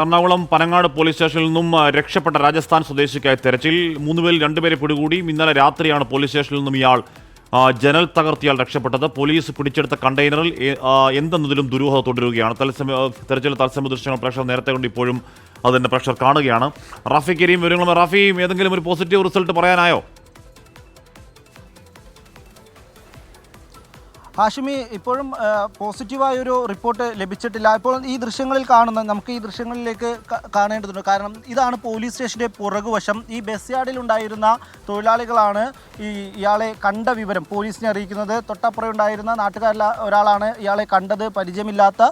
Ernakulam Panangad police സ്റ്റേഷനിൽ നിന്നും രക്ഷപ്പെട്ട രാജസ്ഥാൻ സ്വദേശിക്കായി തെരച്ചിൽ 3 പേരിൽ 2 പേരെ പിടികൂടി. ഇന്നലെ രാത്രിയാണ് പോലീസ് സ്റ്റേഷനിൽ നിന്നും ഇയാൾ ജനൽ തകർത്തിയാൽ രക്ഷപ്പെട്ടത്. പോലീസ് പിടിച്ചെടുത്ത കണ്ടെയ്നറിൽ എന്തെന്നതിലും ദുരൂഹത തുടരുകയാണ്. തെരച്ചിൽ തത്സമയ ദൃശ്യങ്ങൾ പ്രേക്ഷകർ നേരത്തെ കൊണ്ട് ഇപ്പോഴും അതിൻ്റെ പ്രേക്ഷകർ കാണുകയാണ്. റാഫി കരീം വിവരങ്ങളും. റാഫിയും ഏതെങ്കിലും ഒരു പോസിറ്റീവ് റിസൾട്ട് പറയാനായോ? ഹാഷിമി, ഇപ്പോഴും പോസിറ്റീവായൊരു റിപ്പോർട്ട് ലഭിച്ചിട്ടില്ല. ഇപ്പോൾ ഈ ദൃശ്യങ്ങളിൽ കാണുന്ന നമുക്ക് ഈ ദൃശ്യങ്ങളിലേക്ക് കാണേണ്ടതുണ്ട്. കാരണം ഇതാണ് പോലീസ് സ്റ്റേഷൻ്റെ പുറകുവശം. ഈ ബസ് യാർഡിൽ ഉണ്ടായിരുന്ന തൊഴിലാളികളാണ് ഇയാളെ കണ്ട വിവരം പോലീസിനെ അറിയിക്കുന്നത്. തൊട്ടപ്പുറം ഉണ്ടായിരുന്ന നാട്ടുകാരിൽ ഒരാളാണ് ഇയാളെ കണ്ടത്. പരിചയമില്ലാത്ത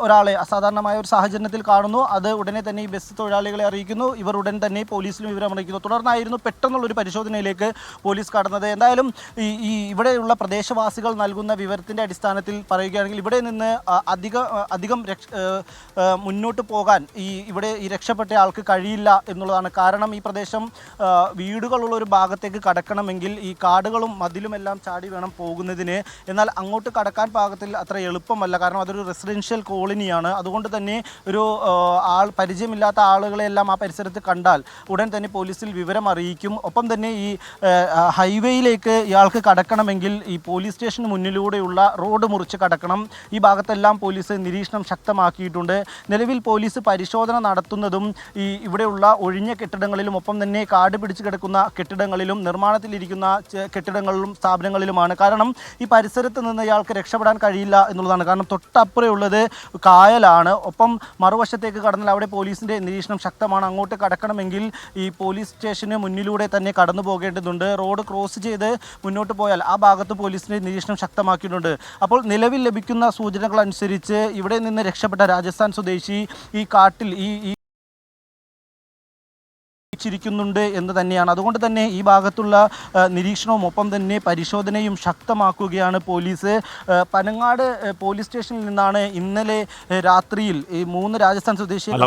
ഒരാളെ അസാധാരണമായ ഒരു സാഹചര്യത്തിൽ കാണുന്നു. അത് ഉടനെ തന്നെ ഈ ബസ് തൊഴിലാളികളെ അറിയിക്കുന്നു. ഇവർ ഉടൻ തന്നെ പോലീസിലും വിവരം അറിയിക്കുന്നു. തുടർന്നായിരുന്നു പെട്ടെന്നുള്ളൊരു പരിശോധനയിലേക്ക് പോലീസ് കടന്നത്. എന്തായാലും ഇവിടെയുള്ള പ്രദേശവാസികൾ നൽകുന്ന വിവരത്തിൻ്റെ അടിസ്ഥാനത്തിൽ പറയുകയാണെങ്കിൽ ഇവിടെ നിന്ന് അധികം മുന്നോട്ട് പോകാൻ ഇവിടെ ഈ രക്ഷപ്പെട്ട ആൾക്ക് കഴിയില്ല എന്നുള്ളതാണ്. കാരണം ഈ പ്രദേശം വീടുകളുള്ള ഒരു ഭാഗത്തേക്ക് കടക്കണമെങ്കിൽ ഈ കാടുകളും മതിലുമെല്ലാം ചാടി വേണം പോകുന്നതിന്. എന്നാൽ അങ്ങോട്ട് കടക്കാൻ പാകത്തിൽ അത്ര എളുപ്പമല്ല. കാരണം അതൊരു റെസിഡൻഷ്യൽ കോളനിയാണ്. അതുകൊണ്ട് തന്നെ ഒരു പരിചയമില്ലാത്ത ആളുകളെല്ലാം ആ പരിസരത്ത് കണ്ടാൽ ഉടൻ തന്നെ പോലീസിൽ വിവരം അറിയിക്കും. ഒപ്പം തന്നെ ഈ ഹൈവേയിലേക്ക് ഇയാൾക്ക് കടക്കണമെങ്കിൽ ഈ പോലീസ് സ്റ്റേഷന് മുന്നിലൂടെയുള്ള റോഡ് മുറിച്ച് കടക്കണം. ഈ ഭാഗത്തെല്ലാം പോലീസ് നിരീക്ഷണം ശക്തമാക്കിയിട്ടുണ്ട്. നിലവിൽ പോലീസ് പരിശോധന നടത്തുന്നതും ഇവിടെയുള്ള ഒഴിഞ്ഞ കെട്ടിടങ്ങളിലും ഒപ്പം തന്നെ കാട് പിടിച്ച് കിടക്കുന്ന കെട്ടിടങ്ങളിലും നിർമ്മാണത്തിലിരിക്കുന്ന കെട്ടിടങ്ങളിലും സ്ഥാപനങ്ങളിലുമാണ്. കാരണം ഈ പരിസരത്ത് നിന്ന് ഇയാൾക്ക് രക്ഷപ്പെടാൻ കഴിയില്ല എന്നുള്ളതാണ്. കാരണം തൊട്ടപ്പുറയുള്ളത് കായലാണ്. ഒപ്പം മറുവശത്തേക്ക് കടന്നാൽ അവിടെ പോലീസിൻ്റെ നിരീക്ഷണം ശക്തമാണ്. അങ്ങോട്ട് കടക്കണമെങ്കിൽ ഈ പോലീസ് സ്റ്റേഷന് മുന്നിലൂടെ തന്നെ കടന്നു പോകേണ്ടതുണ്ട്. റോഡ് ക്രോസ് ചെയ്ത് മുന്നോട്ട് പോയാൽ ആ ഭാഗത്ത് പോലീസിൻ്റെ നിരീക്ഷണം ശക്തമാക്കിയിട്ടുണ്ട്. അപ്പോൾ നിലവിൽ ലഭിക്കുന്ന സൂചനകൾ അനുസരിച്ച് ഇവിടെ നിന്ന് രക്ഷപ്പെട്ട രാജസ്ഥാൻ സ്വദേശി ഈ കാട്ടിൽ ിരിക്കുന്നുണ്ട് എന്ന് തന്നെയാണ്. അതുകൊണ്ട് തന്നെ ഈ ഭാഗത്തുള്ള നിരീക്ഷണവും ഒപ്പം തന്നെ പരിശോധനയും ശക്തമാക്കുകയാണ് പോലീസ്. പനങ്ങാട് പോലീസ് സ്റ്റേഷനിൽ നിന്നാണ് ഇന്നലെ രാത്രിയിൽ ഈ 3 രാജസ്ഥാൻ സ്വദേശികൾ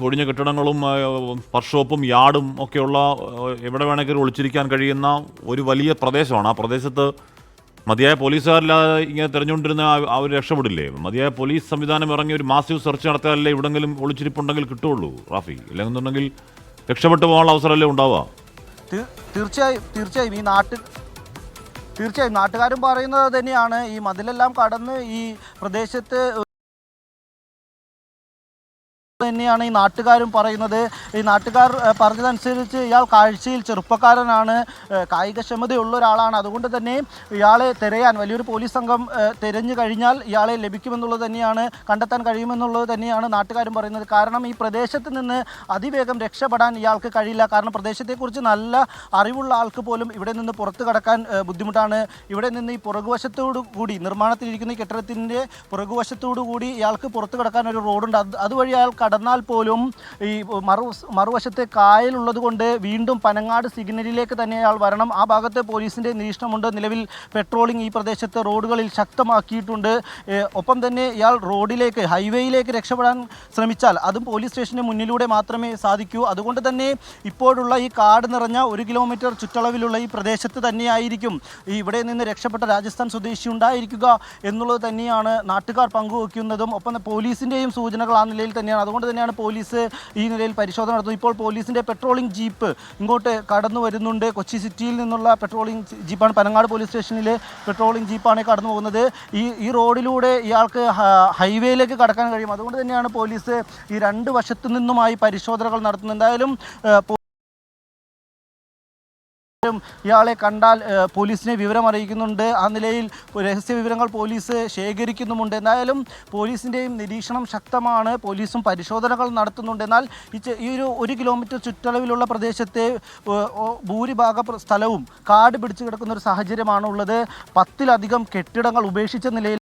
ഒഴിഞ്ഞ കെട്ടിടങ്ങളും വർക്ക്ഷോപ്പും യാർഡും ഒക്കെയുള്ള എവിടെ വേണമെങ്കിലും ഒളിച്ചിരിക്കാൻ കഴിയുന്ന ഒരു വലിയ പ്രദേശമാണ്. ആ പ്രദേശത്ത് മതിയായ പോലീസുകാരില്ലാതെ ഇങ്ങനെ തെരഞ്ഞുകൊണ്ടിരുന്ന അവർ രക്ഷപ്പെടില്ലേ? മതിയായ പോലീസ് സംവിധാനം ഇറങ്ങി ഒരു മാസീവ് സെർച്ച് നടത്തിയാലല്ലേ ഇവിടെങ്കിലും ഒളിച്ചിരിപ്പുണ്ടെങ്കിൽ കിട്ടുള്ളൂ റാഫി. ഇല്ലെന്നുണ്ടെങ്കിൽ രക്ഷപ്പെട്ടു പോകാനുള്ള അവസരമല്ലേ ഉണ്ടാവുക? തീർച്ചയായും നാട്ടുകാരും പറയുന്നത് തന്നെയാണ്. ഈ മതിലെല്ലാം കടന്ന് ഈ പ്രദേശത്ത് തന്നെയാണ് ഈ നാട്ടുകാരും പറയുന്നത്. ഈ നാട്ടുകാർ പറഞ്ഞതനുസരിച്ച് ഇയാൾ കാഴ്ചയിൽ ചെറുപ്പക്കാരനാണ്, കായികക്ഷമതയുള്ള ഒരാളാണ്. അതുകൊണ്ട് തന്നെ ഇയാളെ തിരയാൻ വലിയൊരു പോലീസ് സംഘം തിരഞ്ഞു കഴിഞ്ഞാൽ ഇയാളെ ലഭിക്കുമെന്നുള്ളത് തന്നെയാണ്, കണ്ടെത്താൻ കഴിയുമെന്നുള്ളത് തന്നെയാണ് നാട്ടുകാരും പറയുന്നത്. കാരണം ഈ പ്രദേശത്ത് നിന്ന് അതിവേഗം രക്ഷപ്പെടാൻ ഇയാൾക്ക് കഴിയില്ല. കാരണം പ്രദേശത്തെക്കുറിച്ച് നല്ല അറിവുള്ള ആൾക്ക് പോലും ഇവിടെ നിന്ന് പുറത്ത് കടക്കാൻ ബുദ്ധിമുട്ടാണ്. ഇവിടെ നിന്ന് ഈ പുറകുവശത്തോടു കൂടി നിർമ്മാണത്തിലിരിക്കുന്ന കെട്ടിടത്തിൻ്റെ പുറകുവശത്തോടു കൂടി ഇയാൾക്ക് പുറത്ത് കടക്കാൻ ഒരു റോഡുണ്ട്. അതുവഴി അയാൾ കടന്നാൽ പോലും ഈ മറുവശത്തെ കായലുള്ളത് കൊണ്ട് വീണ്ടും പനങ്ങാട് സിഗ്നലിലേക്ക് തന്നെ അയാൾ വരണം. ആ ഭാഗത്തെ പോലീസിൻ്റെ നിരീക്ഷണമുണ്ട്. നിലവിൽ പെട്രോളിംഗ് ഈ പ്രദേശത്തെ റോഡുകളിൽ ശക്തമാക്കിയിട്ടുണ്ട്. ഒപ്പം തന്നെ ഇയാൾ റോഡിലേക്ക് ഹൈവേയിലേക്ക് രക്ഷപ്പെടാൻ ശ്രമിച്ചാൽ അതും പോലീസ് സ്റ്റേഷന് മുന്നിലൂടെ മാത്രമേ സാധിക്കൂ. അതുകൊണ്ട് തന്നെ ഇപ്പോഴുള്ള ഈ കാട് നിറഞ്ഞ 1 കിലോമീറ്റർ ചുറ്റളവിലുള്ള ഈ പ്രദേശത്ത് തന്നെയായിരിക്കും ഇവിടെ നിന്ന് രക്ഷപ്പെട്ട രാജസ്ഥാൻ സ്വദേശി ഉണ്ടായിരിക്കുക എന്നുള്ളത് തന്നെയാണ് നാട്ടുകാർ പങ്കുവയ്ക്കുന്നതും. ഒപ്പം പോലീസിൻ്റെയും സൂചനകൾ ആ നിലയിൽ തന്നെയാണ്. അതുകൊണ്ട് തന്നെയാണ് പോലീസ് ഈ നിലയിൽ പരിശോധന നടത്തുന്നത്. ഇപ്പോൾ പോലീസിൻ്റെ പെട്രോളിംഗ് ജീപ്പ് ഇങ്ങോട്ട് കടന്നു വരുന്നുണ്ട്. കൊച്ചി സിറ്റിയിൽ നിന്നുള്ള പെട്രോളിംഗ് ജീപ്പാണ്, പനങ്ങാട് പോലീസ് സ്റ്റേഷനിലെ പെട്രോളിംഗ് ജീപ്പാണ് കടന്നു പോകുന്നത്. ഈ റോഡിലൂടെ ഇയാൾക്ക് ഹൈവേയിലേക്ക് കടക്കാൻ കഴിയും. അതുകൊണ്ട് തന്നെയാണ് പോലീസ് ഈ 2 വശത്തു നിന്നുമായി പരിശോധനകൾ നടത്തുന്നത്. എന്തായാലും ഇയാളെ കണ്ടാൽ പോലീസിനെ വിവരം അറിയിക്കുന്നുണ്ട്. ആ നിലയിൽ രഹസ്യ വിവരങ്ങൾ പോലീസ് ശേഖരിക്കുന്നുമുണ്ട്. എന്തായാലും പോലീസിൻ്റെയും നിരീക്ഷണം ശക്തമാണ്. പോലീസും പരിശോധനകൾ നടത്തുന്നുണ്ട്. എന്നാൽ ഈ ഒരു 1 കിലോമീറ്റർ ചുറ്റളവിലുള്ള പ്രദേശത്തെ ഭൂരിഭാഗ സ്ഥലവും കാട് പിടിച്ചു കിടക്കുന്ന ഒരു സാഹചര്യമാണ് ഉള്ളത്. 10-ലധികം കെട്ടിടങ്ങൾ ഉപേക്ഷിച്ച നിലയിൽ